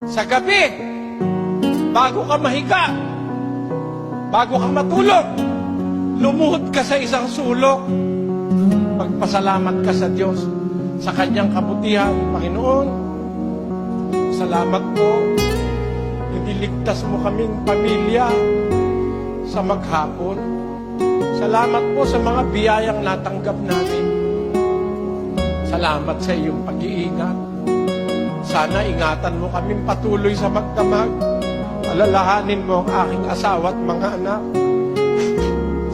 Sa gabi, bago ka mahiga, bago ka matulog, lumuhod ka sa isang sulok. Magpasalamat ka sa Diyos sa Kanyang kabutihan. Panginoon, salamat po. Iniligtas mo kaming pamilya sa maghapon. Salamat po sa mga biyayang natanggap namin. Salamat sa iyong pag-iingat. Sana ingatan mo kaming patuloy sa magdamag. Alalahanin mo ang aking asawa at mga anak.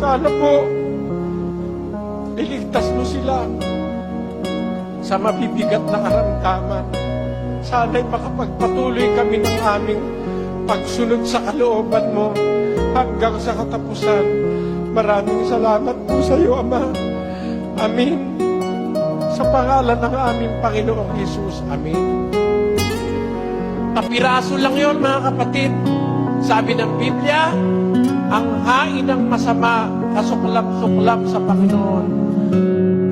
Sana po, iligtas mo sila sa mabibigat na karamdaman. Sana'y makapagpatuloy kami ng aming pagsunod sa kalooban mo hanggang sa katapusan. Maraming salamat po sa iyo, Ama. Amin. Sa pangalan ng aming Panginoong Jesus. Amin. Kapiraso lang yon, mga kapatid. Sabi ng Biblia, ang hain ng masama, kasuklap-suklap sa Panginoon.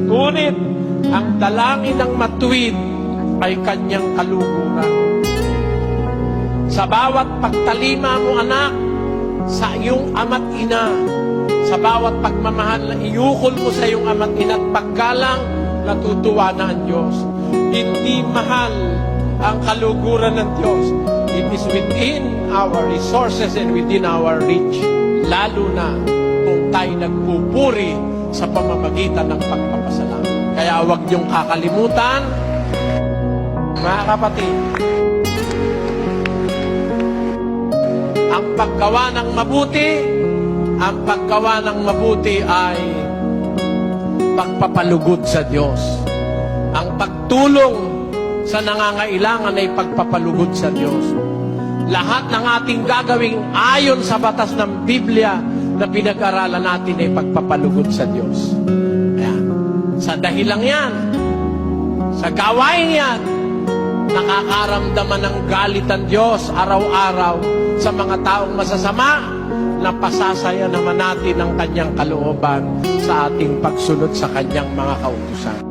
Ngunit, ang dalangin ng matuwid ay kanyang kaluguran. Sa bawat pagtalima mo, anak, sa iyong ama't ina, sa bawat pagmamahal na iukol mo sa iyong ama't ina at paggalang, natutuwa na ang Diyos. Hindi mahal ang kaluguran ng Diyos. It is within our resources and within our reach. Lalo na kung tayo nagpupuri sa pamamagitan ng pagpapasalamat. Kaya huwag niyong kakalimutan, mga kapatid, ang paggawa ng mabuti ay pagpapalugod sa Diyos. Ang pagtulong sa nangangailangan ay pagpapalugod sa Diyos. Lahat ng ating gagawing ayon sa batas ng Biblia na pinag-aralan natin ay pagpapalugod sa Diyos. Ayan. Sa dahilang yan, sa gawain yan, nakakaramdaman ng galit ang Diyos araw-araw sa mga taong masasama na pasasaya naman natin ang kanyang kalooban sa ating pagsunod sa kanyang mga kautusan.